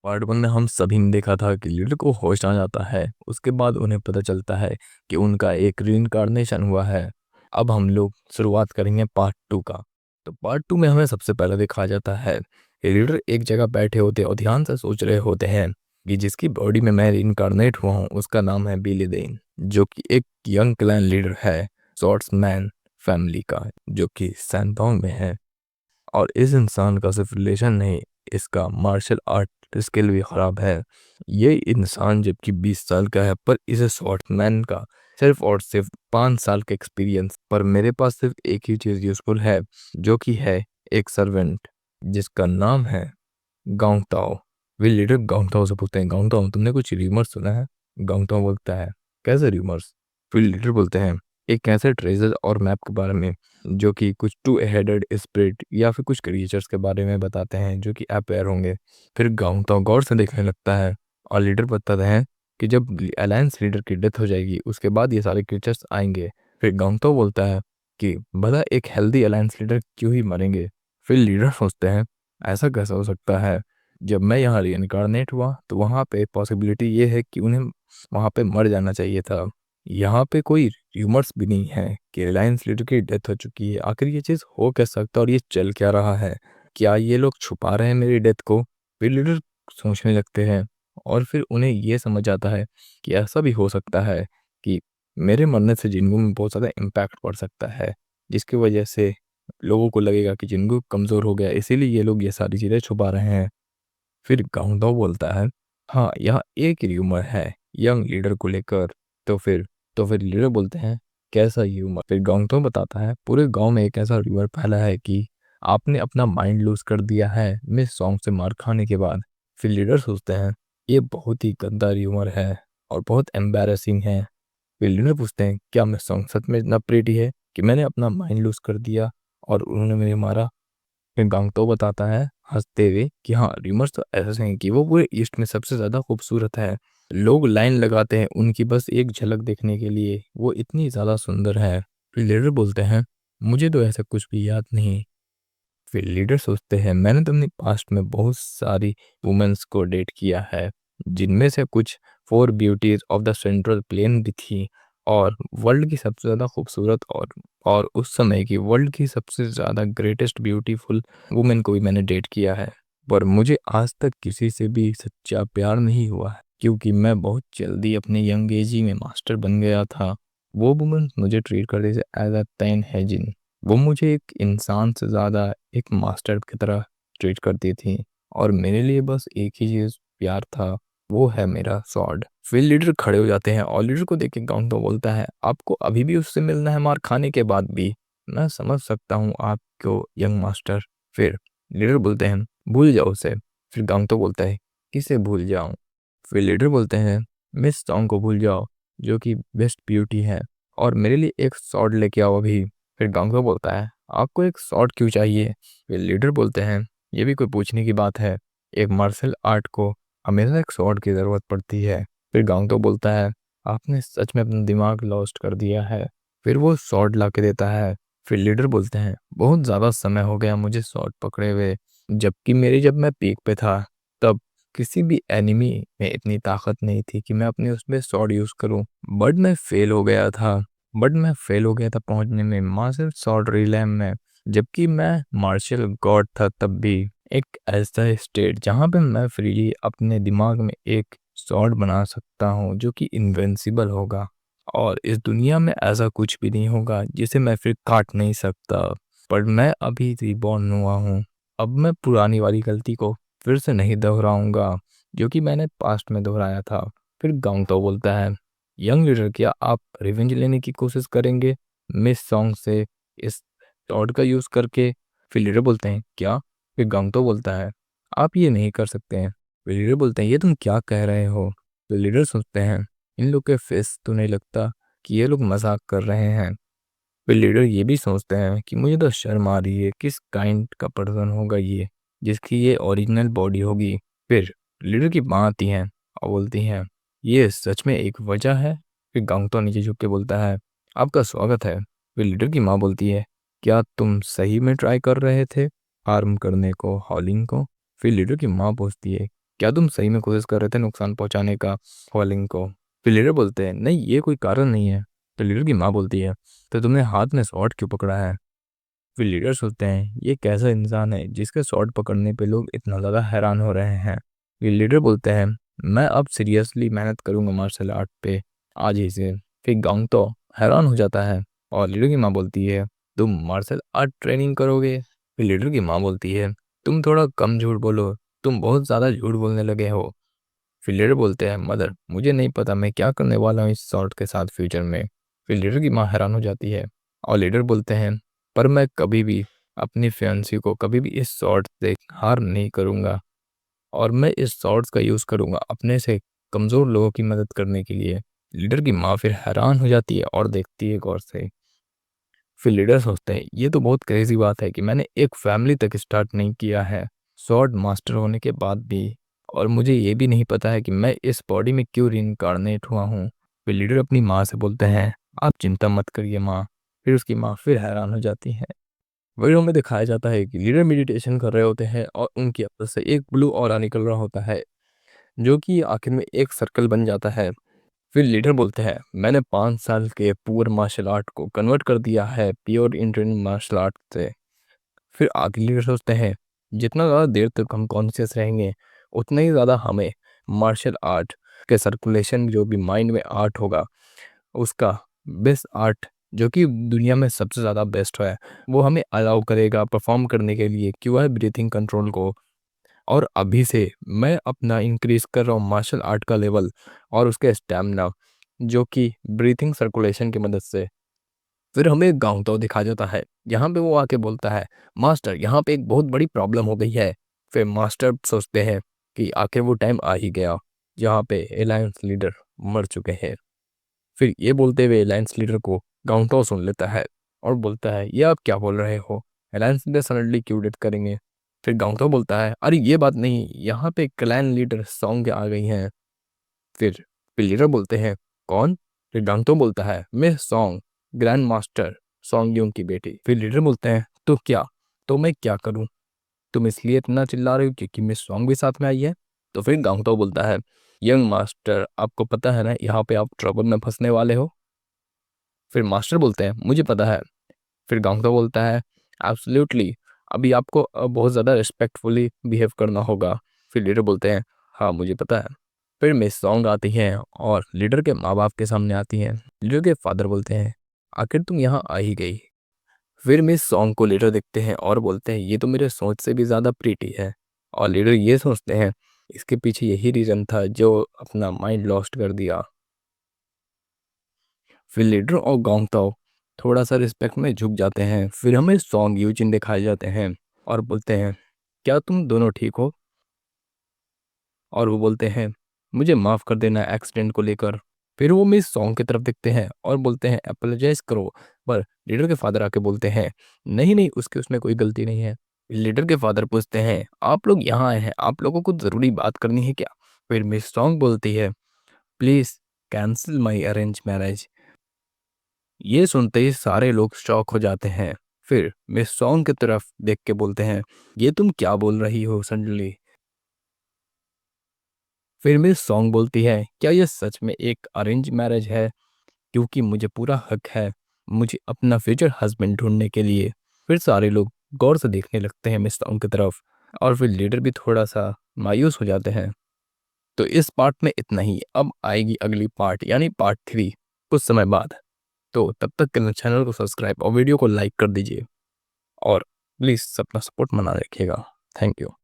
Part one में हम सभी ने देखा था कि लीडर को होश आ जाता है। उसके बाद उन्हें पता चलता है कि उनका एक रीइंकार्नेशन हुआ है। अब हम लोग शुरुआत करेंगे पार्ट टू का। तो पार्ट टू में हमें सबसे पहले दिखाया जाता है कि लीडर एक जगह बैठे होते और ध्यान से सोच रहे होते हैं कि जिसकी बॉडी में मैं रीइंकार्नेट हुआ हूँ उसका नाम है बिली देन, जो कि एक यंग क्लैन लीडर है स्वॉर्ड्समैन फैमिली का, जो कि सैंडोंग में है। और इस इंसान का सिर्फ रिलेशन नहीं, इसका मार्शल आर्ट स्किल भी खराब है। ये इंसान जबकि 20 साल का है पर इसे स्वॉर्ड्समैन का सिर्फ और सिर्फ 5 साल का एक्सपीरियंस। पर मेरे पास सिर्फ एक ही चीज़ यूजफुल है, जो कि है एक सर्वेंट जिसका नाम है गांगताओ। वे लीडर गांगताओ से पूछते हैं, गांगताओ तुमने कुछ र्यूमर्स सुना है? गांगताओ बोलता है, कैसे र्यूमर्स? फिर लीडर बोलते हैं, एक ऐसे ट्रेजर और मैप के बारे में जो कि कुछ टू हेडेड स्पिरिट या फिर कुछ क्रिएचर्स के बारे में बताते हैं जो कि अपेयर होंगे। फिर गांगताओ गौर से देखने लगता है और लीडर बताते हैं कि जब अलायंस लीडर की डेथ हो जाएगी उसके बाद ये सारे क्रिएचर्स आएंगे। फिर गांगताओ बोलता है कि भला एक हेल्दी अलायंस लीडर क्यों ही मरेंगे? फिर लीडर सोचते हैं, ऐसा कैसा हो सकता है? जब मैं यहाँ रीइंकार्नेट हुआ तो वहाँ पे पॉसिबिलिटी ये है कि उन्हें वहाँ पे मर जाना चाहिए था। यहाँ पे कोई र्यूमर्स भी नहीं है कि रिलायंस लीडर की डेथ हो चुकी है। आखिर ये चीज़ हो क्या सकता है और ये चल क्या रहा है? क्या ये लोग छुपा रहे हैं मेरी डेथ को? फिर लीडर सोचने लगते हैं और फिर उन्हें ये समझ आता है कि ऐसा भी हो सकता है कि मेरे मरने से जिंगू में बहुत ज़्यादा इम्पैक्ट पड़ सकता है, जिसकी वजह से लोगों को लगेगा कि जिंगू कमज़ोर हो गया, इसीलिए ये लोग ये सारी चीज़ें छुपा रहे हैं। फिर गांगडो बोलता है, हाँ यहाँ एक र्यूमर है यंग लीडर को लेकर। तो फिर तो फिर लीडर बोलते हैं, कैसा र्यूमर? फिर गांगडो बताता है, पूरे गांव में एक ऐसा र्यूमर फैला है कि आपने अपना माइंड लूज कर दिया है मिस सॉन्ग से मार खाने के बाद। फिर लीडर सोचते हैं ये बहुत ही गंदा र्यूमर है और बहुत एम्बैरेसिंग है। फिर लीडर पूछते हैं, क्या मिस सॉन्ग सच में इतना प्रेटी है कि मैंने अपना माइंड लूज कर दिया और उन्होंने मुझे मारा? फिर गांगतो बताता है हंसते हुए कि हाँ, र्यूमर्स तो ऐसे हैं कि वो पूरे ईस्ट में सबसे ज़्यादा खूबसूरत है। लोग लाइन लगाते हैं उनकी बस एक झलक देखने के लिए, वो इतनी ज़्यादा सुंदर है। फिर लीडर बोलते हैं, मुझे तो ऐसा कुछ भी याद नहीं। फिर लीडर सोचते हैं, मैंने तो अपने पास्ट में बहुत सारी वुमेन्स को डेट किया है, जिनमें से कुछ 4 beauties of the central plain भी थी और वर्ल्ड की सबसे ज़्यादा खूबसूरत और उस समय की वर्ल्ड की सबसे ज़्यादा ग्रेटेस्ट ब्यूटीफुल वुमेन को भी मैंने डेट किया है। पर मुझे आज तक किसी से भी सच्चा प्यार नहीं हुआ है, क्योंकि मैं बहुत जल्दी अपने यंग एज ही में मास्टर बन गया था। वो वुमेन मुझे ट्रीट करते थे एज अ तैन हैजिन। वो मुझे एक इंसान से ज़्यादा एक मास्टर की तरह ट्रीट करती थी और मेरे लिए बस एक ही चीज़ प्यार था, वो है मेरा स्वॉर्ड। फिर लीडर खड़े हो जाते हैं और लीडर को देख के गांगडो बोलता है, आपको अभी भी उससे मिलना है मार खाने के बाद भी? मैं समझ सकता हूँ आपको यंग मास्टर। फिर लीडर बोलते हैं, भूल जाओ उसे। फिर गांगडो बोलता है, किसे भूल जाऊं? फिर लीडर बोलते हैं, मिस सॉन्ग को भूल जाओ, जो कि बेस्ट ब्यूटी है, और मेरे लिए एक स्वॉर्ड लेके आओ अभी। फिर गांगडो बोलता है, आपको एक स्वॉर्ड क्यों चाहिए? फिर लीडर बोलते हैं, ये भी कोई पूछने की बात है? एक मार्शल आर्ट को हमेशा एक स्वॉर्ड की ज़रूरत पड़ती है। फिर गांगडो बोलता है, आपने सच में अपना दिमाग लॉस्ट कर दिया है। फिर वो स्वॉर्ड ला के देता है। फिर लीडर बोलते हैं, बहुत ज़्यादा समय हो गया मुझे स्वॉर्ड पकड़े हुए, जब मैं पीक पे था तब किसी भी एनिमी में इतनी ताकत नहीं थी कि मैं अपने उसमें स्वॉर्ड यूज़ करूं। बट मैं फेल हो गया था पहुंचने में मासिव स्वॉर्ड रिलैम में। जबकि मैं मार्शल गॉड था तब भी। एक ऐसा स्टेट जहां पे मैं फ्रीली अपने दिमाग में एक स्वॉर्ड बना सकता हूं जो कि इनविंसिबल होगा, और इस दुनिया में ऐसा कुछ भी नहीं होगा जिसे मैं फिर काट नहीं सकता। पर मैं अभी रिबॉर्न हुआ हूँ। अब मैं पुरानी वाली गलती को फिर से नहीं दोहराऊंगा जो कि मैंने पास्ट में दोहराया था। फिर गांगतो बोलता है, यंग लीडर क्या आप रिवेंज लेने की कोशिश करेंगे मिस सॉन्ग से इस टॉड का यूज़ करके? फिर लीडर बोलते हैं, क्या? फिर गांगतो बोलता है, आप ये नहीं कर सकते हैं। फिर लीडर बोलते हैं, ये तुम क्या कह रहे हो? तो लीडर सोचते हैं, इन लोग के फेस तो नहीं लगता कि ये लोग मजाक कर रहे हैं। फिर लीडर ये भी सोचते हैं कि मुझे तो शर्म आ रही है, किस काइंड का पर्सन होगा ये जिसकी ये ओरिजिनल बॉडी होगी। फिर लीडर की माँ आती हैं और बोलती हैं, ये सच में एक वजह है? फिर गांगतो नीचे झुक के बोलता है, आपका स्वागत है। फिर लीडर की माँ बोलती है, क्या तुम सही में ट्राई कर रहे थे हार्म करने को हॉलिंग को? फिर लीडर की माँ पूछती है, क्या तुम सही में कोशिश कर रहे थे नुकसान पहुंचाने का फॉलिंग को? फिर लीडर बोलते हैं नहीं, ये कोई कारण नहीं है। तो लीडर की माँ बोलती है तो तुमने हाथ में स्वॉर्ड क्यों पकड़ा है? फिर लीडर सोचते हैं ये कैसा इंसान है जिसके स्वॉर्ड पकड़ने पे लोग इतना ज़्यादा हैरान हो रहे हैं। फिर लीडर बोलते हैं मैं अब सीरियसली मेहनत करूंगा मार्शल आर्ट पे आज ही से। फिर गांग तो हैरान हो जाता है और लीडर की माँ बोलती है तुम मार्शल आर्ट ट्रेनिंग करोगे? फिर लीडर की माँ बोलती है तुम थोड़ा कम झूठ बोलो, तुम बहुत ज़्यादा झूठ बोलने लगे हो। फिर लीडर बोलते हैं मदर मुझे नहीं पता मैं क्या करने वाला हूँ इस शॉर्ट के साथ फ्यूचर में। फिर लीडर की माँ हैरान हो जाती है और लीडर बोलते हैं पर मैं कभी भी अपनी फियांसी को कभी भी इस शॉर्ट से हार नहीं करूँगा और मैं इस शॉर्ट्स का यूज़ करूँगा अपने से कमज़ोर लोगों की मदद करने के लिए। लीडर की माँ फिर हैरान हो जाती है और देखती है गौर से। फिर लीडर सोचते हैं ये तो बहुत क्रेजी बात है कि मैंने एक फैमिली तक स्टार्ट नहीं किया है स्वॉर्ड मास्टर होने के बाद भी, और मुझे ये भी नहीं पता है कि मैं इस बॉडी में क्यों रिइंकार्नेट हुआ हूँ। फिर लीडर अपनी माँ से बोलते हैं आप चिंता मत करिए माँ। फिर उसकी माँ फिर हैरान हो जाती है। वीडियो में दिखाया जाता है कि लीडर मेडिटेशन कर रहे होते हैं और उनकी अंदर से एक ब्लू ऑरा निकल रहा होता है जो कि आखिर में एक सर्कल बन जाता है। फिर लीडर बोलते हैं मैंने 5 साल के पुअर मार्शल आर्ट को कन्वर्ट कर दिया है प्योर इंडियन मार्शल आर्ट से। फिर आगे लीडर सोचते हैं जितना ज़्यादा देर तक हम कॉन्शियस रहेंगे उतना ही ज़्यादा हमें मार्शल आर्ट के सर्कुलेशन जो भी माइंड में आर्ट होगा उसका बेस्ट आर्ट जो कि दुनिया में सबसे ज़्यादा बेस्ट है वो हमें अलाउ करेगा परफॉर्म करने के लिए कि वह ब्रीथिंग कंट्रोल को। और अभी से मैं अपना इंक्रीज कर रहा हूँ मार्शल आर्ट का लेवल और उसके स्टैमिना जो कि ब्रीथिंग सर्कुलेशन की मदद से। फिर हमें एक गाँव तो दिखा जाता है, यहाँ पे वो आके बोलता है मास्टर यहाँ पे एक बहुत बड़ी प्रॉब्लम हो गई है। फिर मास्टर सोचते हैं कि आखिर वो टाइम आ ही गया जहाँ पे अलायंस लीडर मर चुके हैं। फिर ये बोलते हुए अलायंस लीडर को गाउंटो सुन लेता है और बोलता है ये आप क्या बोल रहे हो, अलायंस लीडर सडनली क्यों डेथ करेंगे? फिर गाउंटो बोलता है अरे ये बात नहीं, यहाँ पे क्लैन लीडर सॉन्ग आ गई हैं। फिर लीडर बोलते हैं कौन? फिर गांगतो बोलता है मैं Song, grand master Song Yung की बेटी। फिर लीडर बोलते हैं तो क्या, तो मैं क्या करूं? तुम इसलिए इतना चिल्ला रहे हो क्योंकि मिस सॉन्ग भी साथ में आई है? तो फिर गांगतो बोलता है यंग मास्टर आपको पता है ना यहाँ पे आप ट्रबल में फंसने वाले हो? फिर मास्टर बोलते हैं मुझे पता है। फिर गांगतो बोलता है एब्सोल्युटली, अभी आपको बहुत ज़्यादा रिस्पेक्टफुली बिहेव करना होगा। फिर लीडर बोलते हैं हाँ मुझे पता है। फिर मिस सॉन्ग आती हैं और लीडर के माँ बाप के सामने आती हैं। लीडर के फादर बोलते हैं आखिर तुम यहाँ आ ही गई। फिर मिस सॉन्ग को लीडर देखते हैं और बोलते हैं ये तो मेरे सोच से भी ज़्यादा प्रीटी है। और लीडर ये सोचते हैं इसके पीछे यही रीज़न था जो अपना माइंड लॉस्ट कर दिया। फिर लीडर और गांगताओ थोड़ा सा रिस्पेक्ट में झुक जाते हैं। फिर हमें सॉन्ग यूजिन दिखाए जाते हैं और बोलते हैं क्या तुम दोनों ठीक हो? और वो बोलते हैं मुझे माफ़ कर देना एक्सीडेंट को लेकर। फिर वो मिस सॉन्ग की तरफ देखते हैं और बोलते हैं अपोलोजाइज करो। पर लीडर के फादर आके बोलते हैं नहीं नहीं उसकी उसमें कोई गलती नहीं है। लीडर के फादर पूछते हैं आप लोग यहाँ आए हैं, आप लोगों को ज़रूरी बात करनी है क्या? फिर मिस सॉन्ग बोलती है please cancel my arrange marriage. ये सुनते ही सारे लोग शॉक हो जाते हैं। फिर मिस सॉन्ग की तरफ देख के बोलते हैं ये तुम क्या बोल रही हो सडनली? फिर मिस सॉन्ग बोलती है क्या ये सच में एक अरेंज मैरिज है? क्योंकि मुझे पूरा हक है मुझे अपना फ्यूचर हस्बैंड ढूंढने के लिए। फिर सारे लोग गौर से देखने लगते हैं मिस सॉन्ग की तरफ और फिर लीडर भी थोड़ा सा मायूस हो जाते हैं। तो इस पार्ट में इतना ही, अब आएगी अगली पार्ट यानी पार्ट 3 कुछ समय बाद। तो तब तक के लिए चैनल को सब्सक्राइब और वीडियो को लाइक कर दीजिए और प्लीज़ अपना सपोर्ट बना रखिएगा। Thank you.